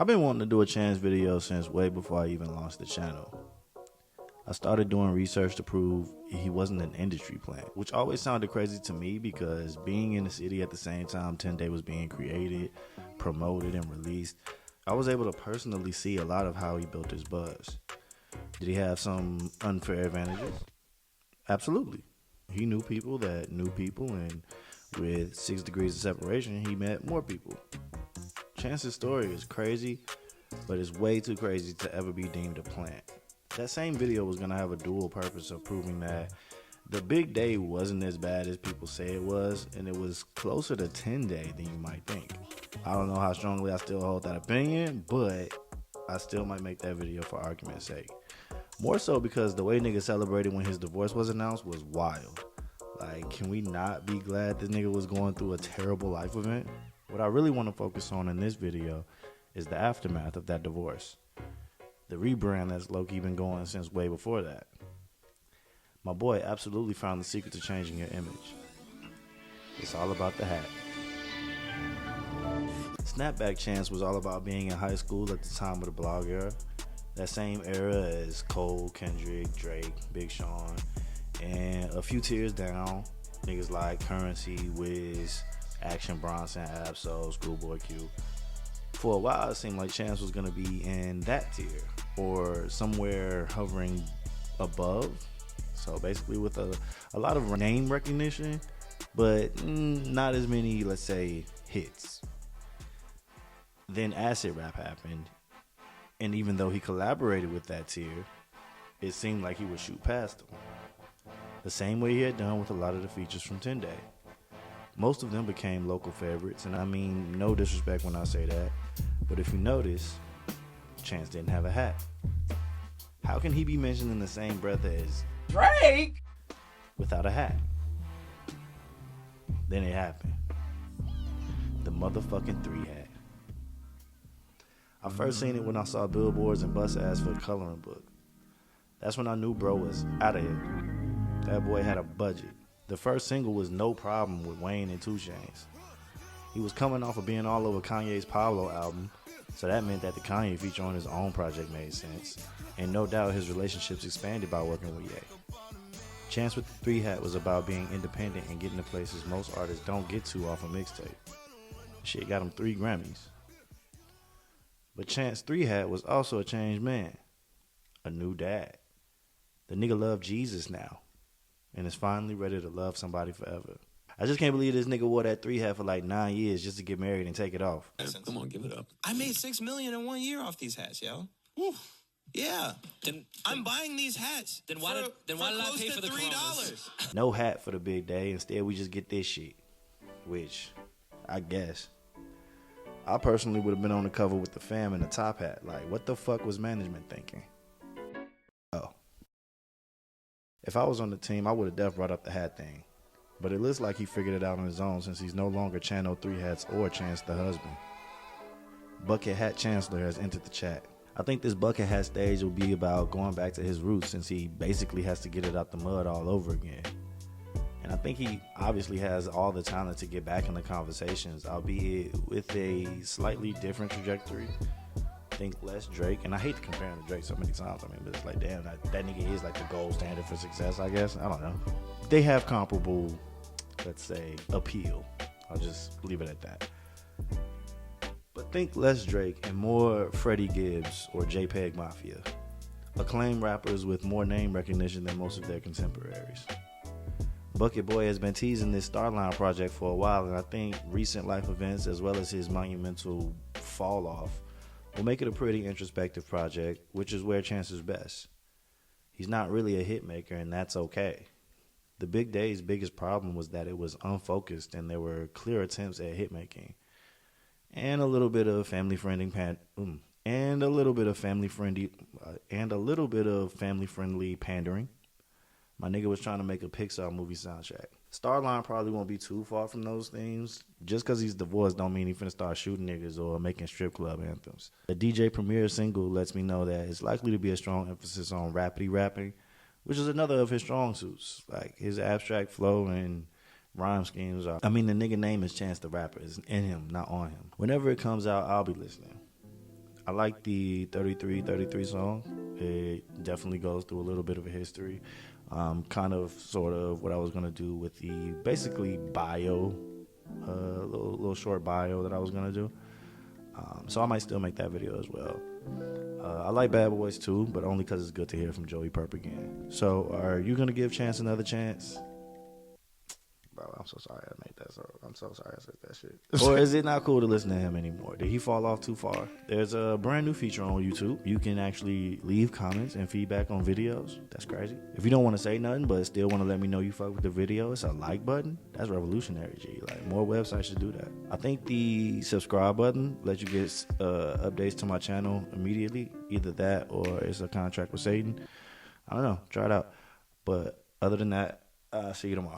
I've been wanting to do a Chance video since way before I even launched the channel. I started doing research to prove he wasn't an industry plant, which always sounded crazy to me because being in the city at the same time 10 Day was being created, promoted, and released, I was able to personally see a lot of how he built his buzz. Did he have some unfair advantages? Absolutely. He knew people that knew people, and with 6 degrees of separation, he met more people. Chance's story is crazy, but it's way too crazy to ever be deemed a plant. That same video was going to have a dual purpose of proving that the big day wasn't as bad as people say it was, and it was closer to 10 Day than you might think. I don't know how strongly I still hold that opinion, but I still might make that video for argument's sake. More so because the way niggas celebrated when his divorce was announced was wild. Like, can we not be glad this nigga was going through a terrible life event? What I really want to focus on in this video is the aftermath of that divorce. The rebrand that's low-key been going since way before that. My boy absolutely found the secret to changing your image. It's all about the hat. Snapback Chance was all about being in high school at the time of the blog era. That same era as Cole, Kendrick, Drake, Big Sean, and a few tiers down, niggas like Currency, Wiz, Action Bronson, Absol, Schoolboy Q. For a while, it seemed like Chance was going to be in that tier, or somewhere hovering above. So basically with a lot of name recognition, but not as many, let's say, hits. Then acid rap happened, and even though he collaborated with that tier, it seemed like he would shoot past them. The same way he had done with a lot of the features from 10 Day. Most of them became local favorites, and I mean no disrespect when I say that, but if you notice, Chance didn't have a hat. How can he be mentioned in the same breath as Drake without a hat? Then it happened. The motherfucking 3 hat. I first seen it when I saw billboards and bus ads for a coloring book. That's when I knew bro was out of here. That boy had a budget. The first single was No Problem with Wayne and 2 Chainz. He was coming off of being all over Kanye's Pablo album, so that meant that the Kanye feature on his own project made sense. And no doubt his relationships expanded by working with Ye. Chance with the 3 hat was about being independent and getting to places most artists don't get to off a mixtape. Shit got him 3 Grammys. But Chance 3 hat was also a changed man. A new dad. The nigga loved Jesus now, and is finally ready to love somebody forever. I just can't believe this nigga wore that 3 hat for like 9 years just to get married and take it off. Come on, give it up. I made $6 million in 1 year off these hats, yo. Woo. Yeah. Then I'm buying these hats. Then why did I pay for the $3? No hat for the big day. Instead, we just get this shit. Which, I guess, I personally would have been on the cover with the fam and the top hat. Like, what the fuck was management thinking? Oh. If I was on the team, I would have definitely brought up the hat thing. But it looks like he figured it out on his own since he's no longer Channel 3 Hats or Chance the husband. Bucket Hat Chancellor has entered the chat. I think this bucket hat stage will be about going back to his roots since he basically has to get it out the mud all over again. And I think he obviously has all the talent to get back in the conversations, albeit with a slightly different trajectory. Think less Drake, and I hate to compare him to Drake so many times. I mean, but it's like, damn, that nigga is like the gold standard for success, I guess. I don't know. They have comparable, let's say, appeal. I'll just leave it at that. But think less Drake and more Freddie Gibbs or JPEG Mafia. Acclaimed rappers with more name recognition than most of their contemporaries. Bucket Boy has been teasing this Starline project for a while, and I think recent life events as well as his monumental fall off will make it a pretty introspective project, which is where Chance is best. He's not really a hit maker, and that's okay. The Big Day's biggest problem was that it was unfocused and there were clear attempts at hit making, and a little bit of family friendly pandering. My nigga was trying to make a Pixar movie soundtrack. Starline probably won't be too far from those themes. Just because he's divorced don't mean he finna start shooting niggas or making strip club anthems. The DJ Premier single lets me know that it's likely to be a strong emphasis on rapidy rapping, which is another of his strong suits. Like, his abstract flow and rhyme schemes are... I mean, the nigga name is Chance the Rapper. It's in him, not on him. Whenever it comes out, I'll be listening. I like the 33 song. It definitely goes through a little bit of a history. Kind of, sort of what I was going to do with the basically bio, little short bio that I was going to do. So I might still make that video as well. I like Bad Boys too, but only because it's good to hear from Joey Purp again. So are you going to give Chance another chance? Bro, I'm so sorry I made that. I'm so sorry I said that shit. Or is it not cool to listen to him anymore? Did he fall off too far? There's a brand new feature on YouTube. You can actually leave comments and feedback on videos. That's crazy. If you don't want to say nothing but still want to let me know you fuck with the video, it's a like button. That's revolutionary, G. Like, more websites should do that. I think the subscribe button lets you get updates to my channel immediately. Either that or it's a contract with Satan. I don't know. Try it out. But other than that, see you tomorrow.